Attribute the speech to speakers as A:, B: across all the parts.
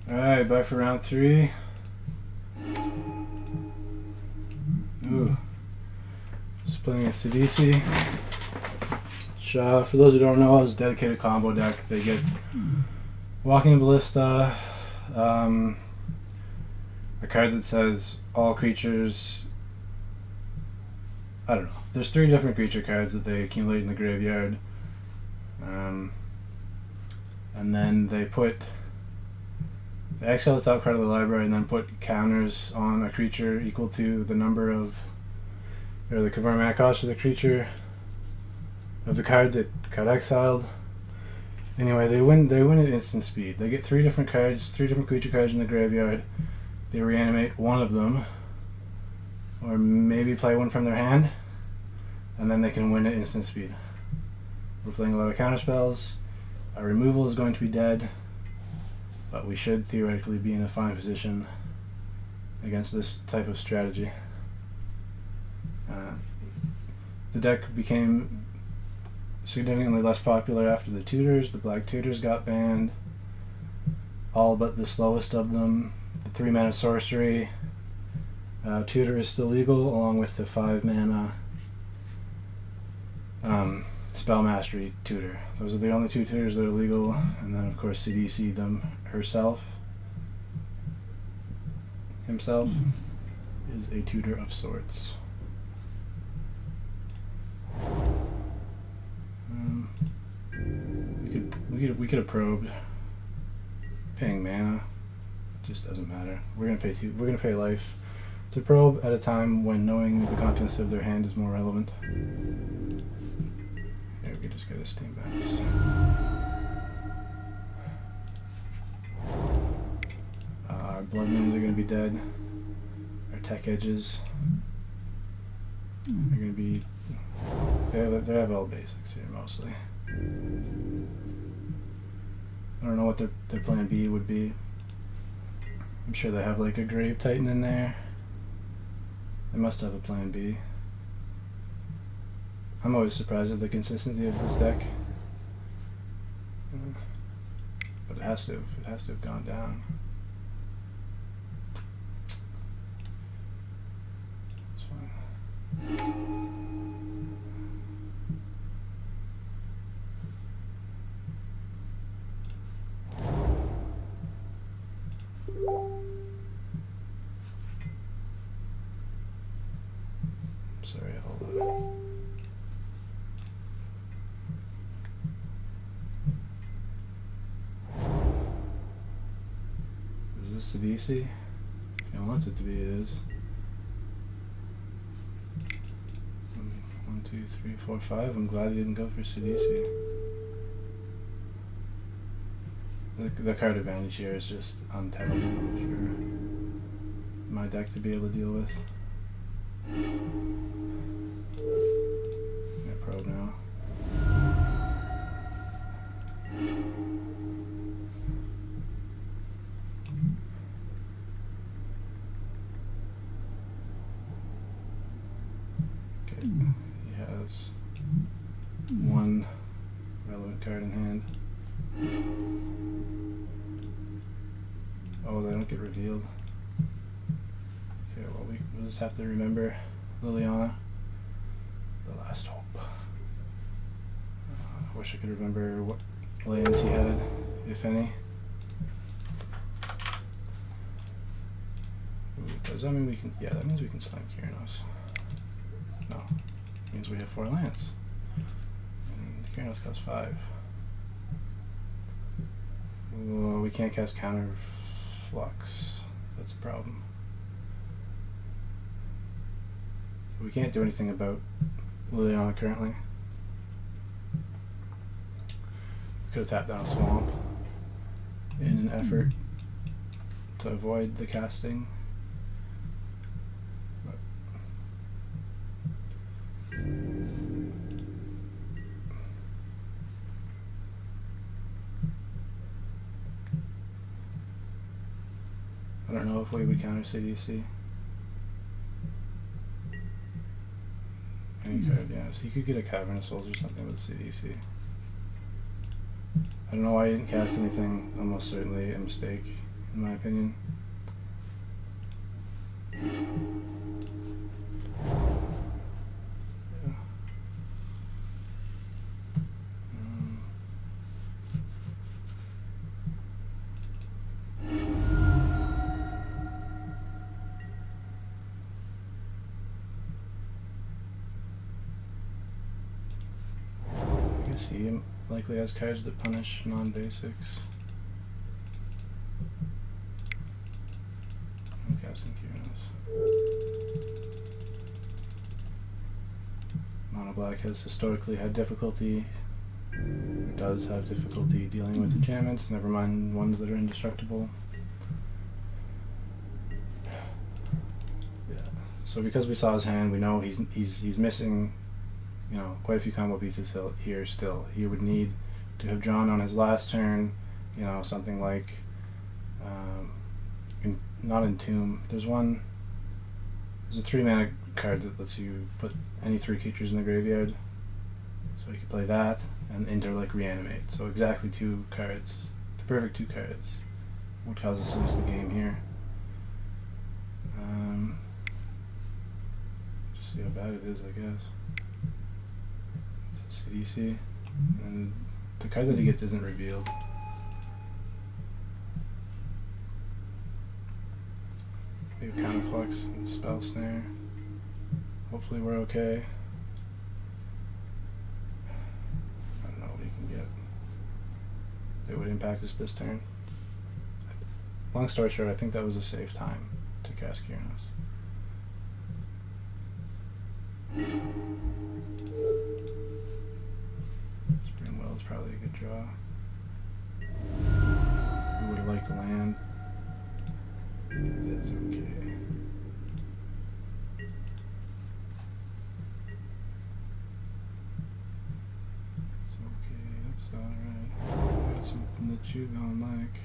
A: Alright, back for round 3. Ooh. Just playing a Sidisi. Which, for those who don't know, is a dedicated combo deck. They get Walking Ballista, a card that says all creatures. I don't know. There's 3 different creature cards that they accumulate in the graveyard. And then they exile the top card of the library and then put counters on a creature equal to the number of, or the convert mana cost of the creature, of the card that got exiled. Anyway, they win at instant speed. They get 3 different cards, 3 different creature cards in the graveyard. They reanimate one of them, or maybe play one from their hand, and then they can win at instant speed. We're playing a lot of counter spells. Our removal is going to be dead, but we should theoretically be in a fine position against this type of strategy. The deck became significantly less popular after the tutors. The black tutors got banned, all but the slowest of them. The 3 mana sorcery tutor is still legal, along with the 5 mana spell mastery tutor. Those are the only 2 tutors that are legal, and then of course Sidisi himself is a tutor of sorts. We could have probed. Paying mana just doesn't matter. We're gonna pay life to probe at a time when knowing the contents of their hand is more relevant. Yeah, we could just get a steam bats. Our blood moons are gonna be dead. Our tech edges are gonna be. They have all basics here mostly. I don't know what their plan B would be. I'm sure they have like a Grave Titan in there. They must have a plan B. I'm always surprised at the consistency of this deck. But it has to have gone down. It's fine. Sorry, hold on. Is this a DC? If it wants it to be, it is. 1, 2, 3, 4, 5. I'm glad he didn't go for Sidisi. The card advantage here is just untenable for my deck to be able to deal with. I'm gonna probe now. Okay, he has 1 relevant card in hand. Oh, they don't get revealed. Okay, well we'll just have to remember Liliana, the last hope. I wish I could remember what lands he had, if any. Ooh, does that mean we can? Yeah, that means we can slam Keranos. No, it means we have 4 lands. And Keranos costs 5. Ooh, we can't cast counter flux. That's a problem. We can't do anything about Liliana currently. We could have tapped down a swamp in an effort to avoid the casting. But I don't know if we would counter CDC. Any card, yeah. So he could get a Cavern of Souls or something with CDC. I don't know why he didn't cast anything. Almost certainly a mistake in my opinion. He likely has cards that punish non-basics. I'm casting Keranos. Mono Black has historically had difficulty, does have difficulty dealing with enchantments, never mind ones that are indestructible. Yeah. So because we saw his hand, we know he's missing, you know, quite a few combo pieces here still. He would need to have drawn on his last turn, you know, something like, not Entomb. There's a 3-mana card that lets you put any 3 creatures in the graveyard. So he could play that and enter like Reanimate. So exactly 2 cards, the perfect 2 cards, would cause us to lose the game here. Just see how bad it is, I guess. CDC, and the card that he gets isn't revealed. We have Counterflux and Spell Snare. Hopefully we're okay. I don't know what he can get. It would impact us this turn. Long story short, I think that was a safe time to cast Keranos. Springwell is probably a good draw. We would have liked to land. That's okay. It's okay, that's alright. Got something that you don't like.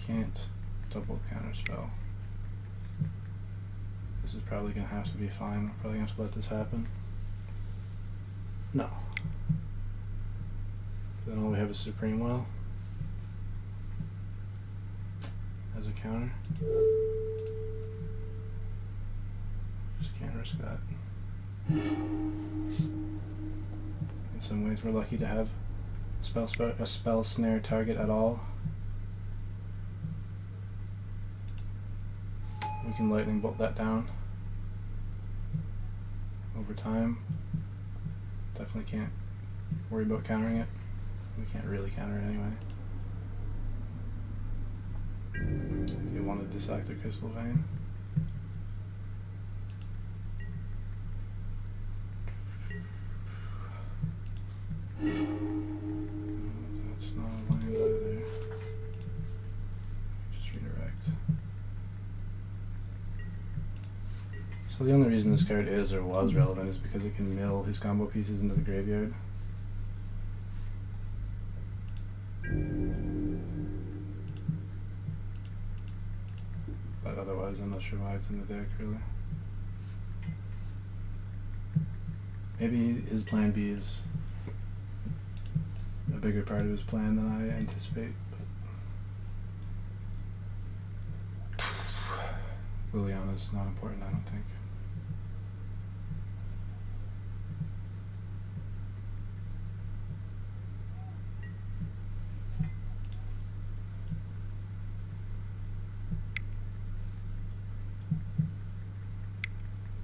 A: Can't double counterspell. This is probably going to have to be fine. We're probably going to have to let this happen. No. Then all we have is Supreme Will as a counter. Just can't risk that. In some ways we're lucky to have a spell snare target at all. We can lightning bolt that down over time. Definitely can't worry about countering it. We can't really counter it anyway. If you want to dissect the Crystal Vein. That's not a land either. Just redirect. So the only reason this card is or was relevant is because it can mill his combo pieces into the graveyard. But otherwise I'm not sure why it's in the deck really. Maybe his plan B is a bigger part of his plan than I anticipate. But Liliana's not important, I don't think.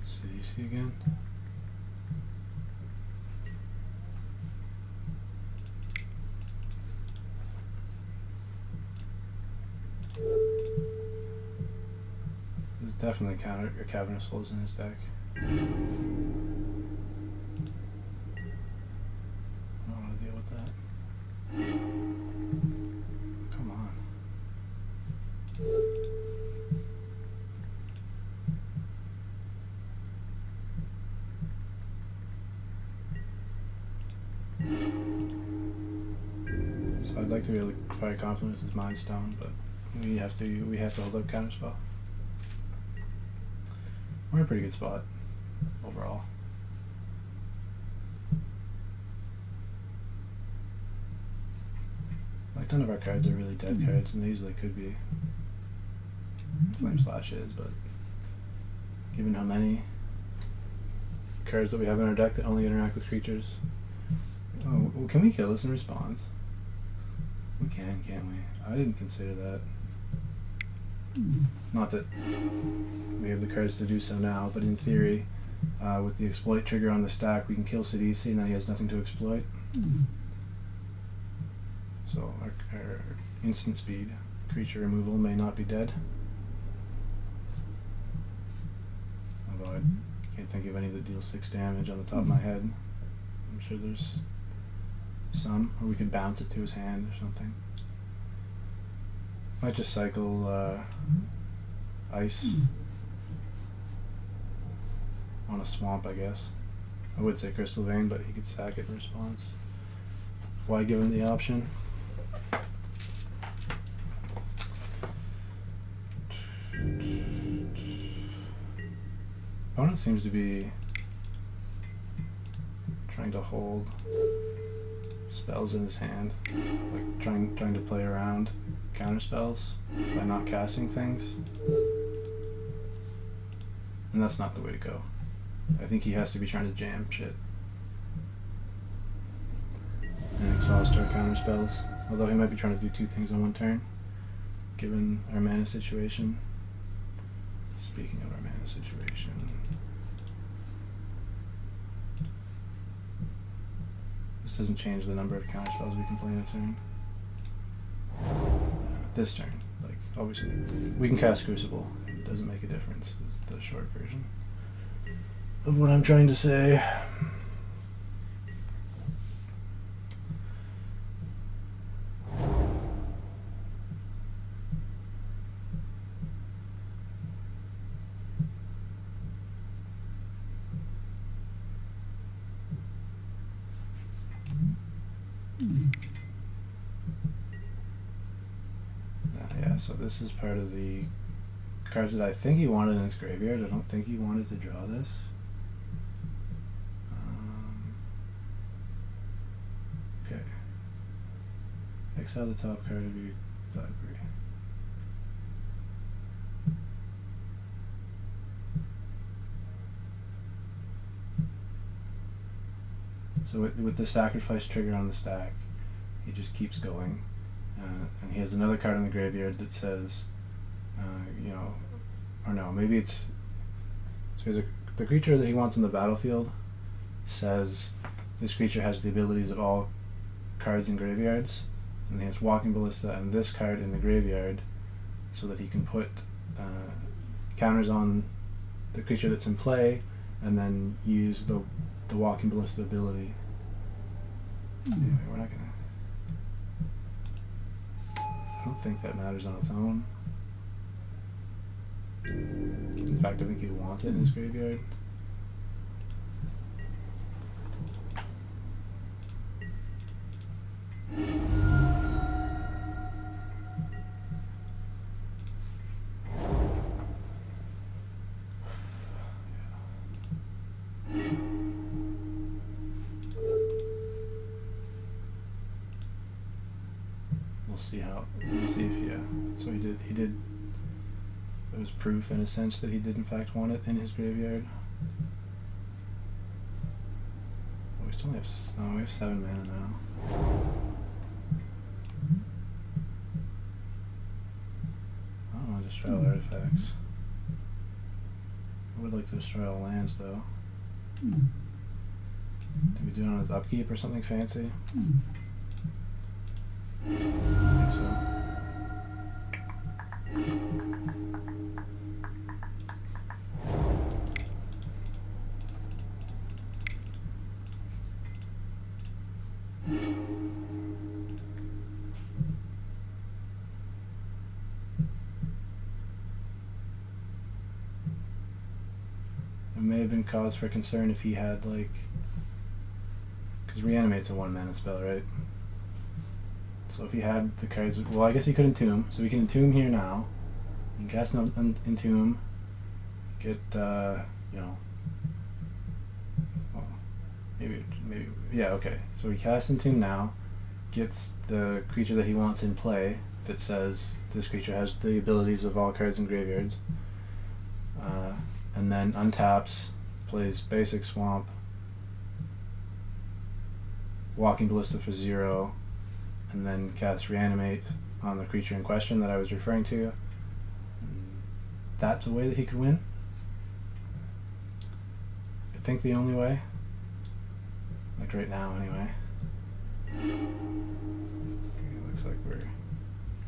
A: CDC again. There's definitely a Cavernous Souls in his deck. I don't want to deal with that. Come on. So I'd like to be able to fire Confluence as Mind Stone, but we have to hold up Counterspell. We're in a pretty good spot overall. none of our cards are really dead cards, and they easily could be. Flame Slash is, but given how many cards that we have in our deck that only interact with creatures. Oh, well, can we kill this in response? We can, can't we? I didn't consider that. Not that we have the cards to do so now, but in theory, with the exploit trigger on the stack, we can kill Sidisi and then he has nothing to exploit. So our instant speed creature removal may not be dead. Although I can't think of any that deal 6 damage on the top of my head. I'm sure there's some, or we could bounce it to his hand or something. Might just cycle ice on a swamp, I guess. I would say Crystal Vein, but he could sack it in response. Why give him the option? Opponent seems to be trying to hold spells in his hand, like trying to play around counter spells by not casting things, and that's not the way to go. I think he has to be trying to jam shit and exhaust our counter spells, although he might be trying to do 2 things on 1 turn, given our mana situation. Speaking of our mana situation, this doesn't change the number of counter spells we can play in a turn. This turn, like, obviously, we can cast Crucible. It doesn't make a difference, is the short version of what I'm trying to say. Yeah, so this is part of the cards that I think he wanted in his graveyard. I don't think he wanted to draw this. Okay. Exile the top card of your library. So with the sacrifice trigger on the stack, he just keeps going. And he has another card in the graveyard that says, or no, maybe it's, so the creature that he wants in the battlefield says this creature has the abilities of all cards in graveyards, and he has Walking Ballista and this card in the graveyard so that he can put counters on the creature that's in play and then use the Walking Ballista ability. Anyway, we're not gonna, I don't think that matters on its own. In fact, I think he wants it in his graveyard. We'll see if, yeah. So he did, there was proof in a sense that he did in fact want it in his graveyard. Oh, we still have, we have 7 mana now. I don't want to destroy all artifacts. I would like to destroy all lands though. Did we do it on his upkeep or something fancy? I think so. There may have been cause for concern if he had, like, because Reanimate's a 1 mana spell, right? So if he had the cards, well, I guess he could Entomb. So we can Entomb here now. You can cast an Entomb. Get, well, maybe, yeah, okay. So we cast Entomb now. gets the creature that he wants in play that says this creature has the abilities of all cards in graveyards, and then untaps, plays basic swamp, Walking Ballista for 0, and then casts Reanimate on the creature in question that I was referring to. That's a way that he could win. I think the only way. Like right now, anyway. Okay, looks like we're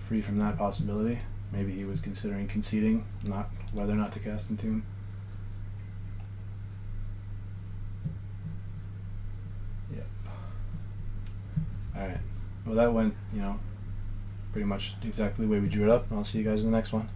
A: free from that possibility. Maybe he was considering conceding, not whether or not to cast Entomb. Yep. Alright. Well, that went, pretty much exactly the way we drew it up, and I'll see you guys in the next one.